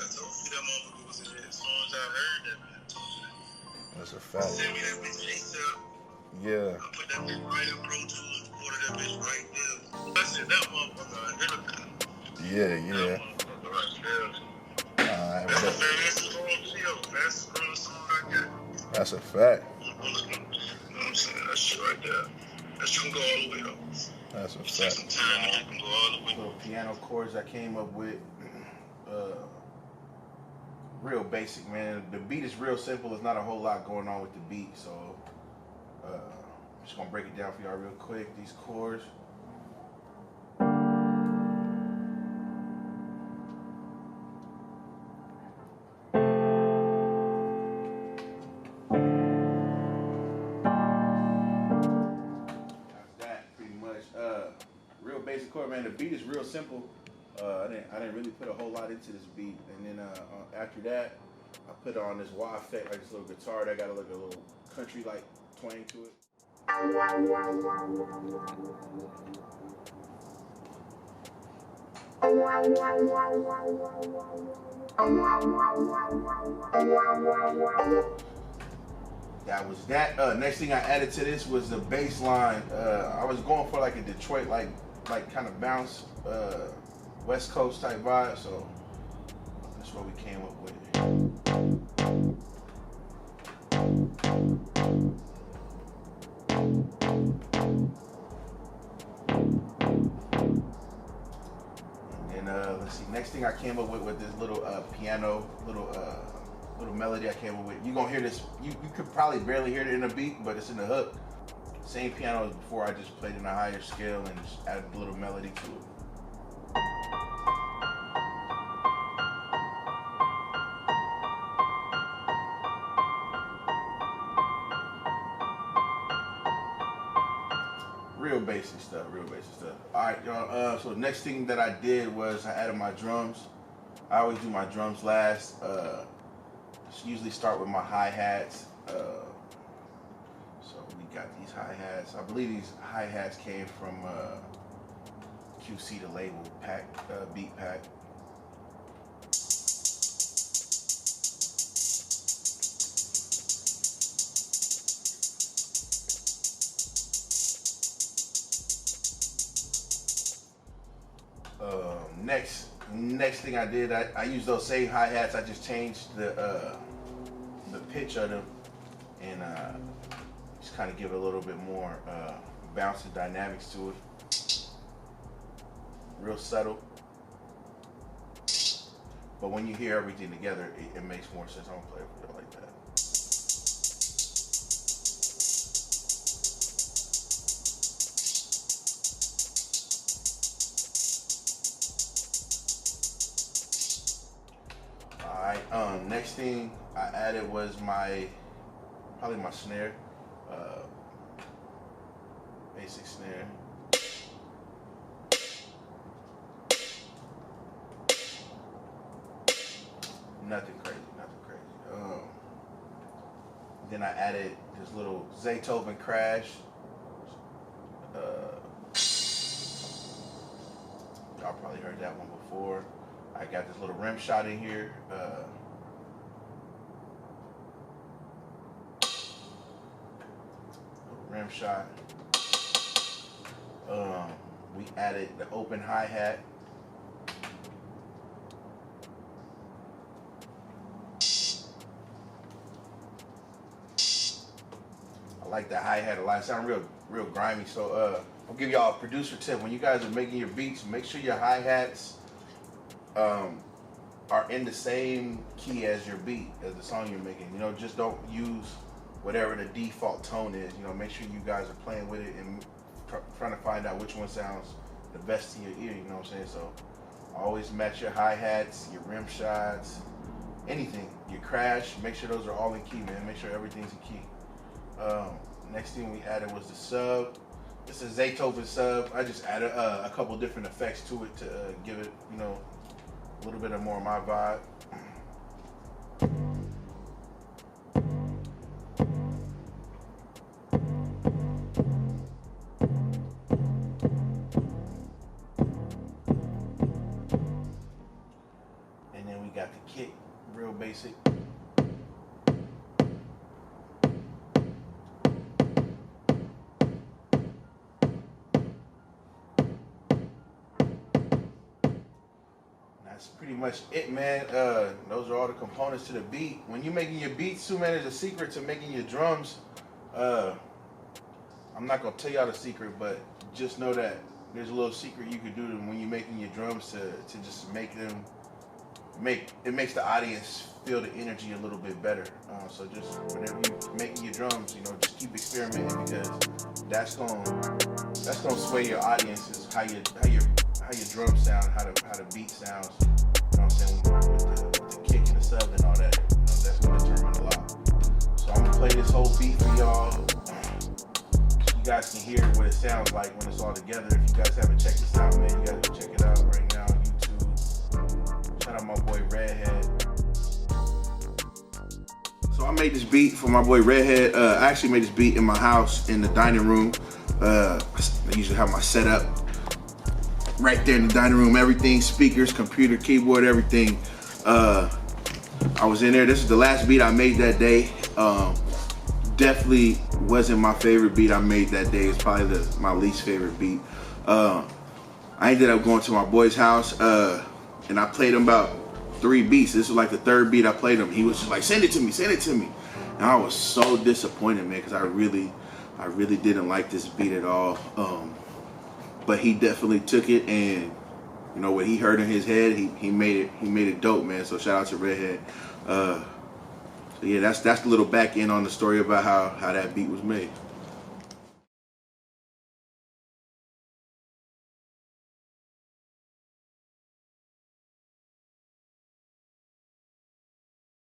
told you that motherfucker was in there as soon as I heard that, man. I told you that. That's a fact. Send me that bitch ASAP. Yeah. I put that bitch right in Pro Tools, ordered that bitch right there. I said, that motherfucker, I hit a Yeah, yeah. That motherfucker right there. That's the fastest growing song I got. That's a fact. You know what I'm saying? That shit right there. That shit can go all the way though. That's a Take fact. some time and it can go all the way. Little piano chords I came up with. Real basic, man. The beat is real simple. There's not a whole lot going on with the beat, so I'm just gonna break it down for y'all real quick. These chords. Real basic chord, man. The beat is real simple. I didn't really put a whole lot into this beat, and then after that, I put on this wah effect, like this little guitar that got a little country like twang to it. That was that. Next thing I added to this was the bass line. I was going for like a Detroit like kind of bounce, West Coast type vibe, so that's what we came up with. And let's see, next thing I came up with this little piano, little melody I came up with. You're gonna hear this, you could probably barely hear it in the beat, but it's in the hook. Same piano as before, I just played in a higher scale and just added a little melody to it. Real basic stuff, real basic stuff. All right, y'all, so next thing that I did was I added my drums. I always do my drums last. Usually start with my hi-hats. So we got these hi-hats. I believe these hi-hats came from QC, the label, beat pack. Next thing I did, I used those same hi-hats. I just changed the pitch of them and just kind of give it a little bit more bounce and dynamics to it. Real subtle, but when you hear everything together, it makes more sense. I don't play with it like that. Next thing I added was probably my snare, basic snare. Nothing crazy. Then I added this little Zaytoven crash. Y'all probably heard that one before. I got this little rim shot in here. Rim shot. We added the open hi-hat. I like the hi-hat a lot. It sounds real grimy. So I'll give y'all a producer tip. When you guys are making your beats, make sure your hi-hats are in the same key as your beat, as the song you're making. You know, just don't use whatever the default tone is. You know, make sure you guys are playing with it and trying to find out which one sounds the best to your ear. You know what I'm saying? So always match your hi-hats, your rim shots, anything. Your crash, make sure those are all in key, man. Make sure everything's in key. Next thing we added was the sub. This is Zaytoven sub. I just added a couple different effects to it to give it, you know, a little bit of more of my vibe. And and then we got the kick, real basic. That's pretty much it, man. Those are all the components to the beat. When you're making your beats too, man, there's a secret to making your drums. I'm not gonna tell y'all the secret, but just know that there's a little secret you could do when you're making your drums to just make them it makes the audience feel the energy a little bit better. So just whenever you're making your drums, you know, just keep experimenting, because that's gonna sway your audiences, how your drum sound, how the beat sounds. You know what I'm saying? With the kick and the sub and all that, you know, that's gonna determine a lot. So I'm gonna play this whole beat for y'all. You guys can hear what it sounds like when it's all together. If you guys haven't checked this out, man, you gotta go check it out right now on YouTube. Shout out my boy Redhead. So I made this beat for my boy Redhead. I actually made this beat in my house in the dining room. I usually have my setup right there in the dining room. Everything, speakers, computer, keyboard, everything. I was in there. This is the last beat I made that day. Definitely wasn't my favorite beat I made that day. It's probably my least favorite beat. I ended up going to my boy's house and I played him about 3 beats. This was like the 3rd beat I played him. He was just like, send it to me, send it to me. And I was so disappointed, man, because I really didn't like this beat at all. But he definitely took it, and you know what he heard in his head, he made it dope, man. So shout out to Redhead. So yeah, that's the little back end on the story about how that beat was made.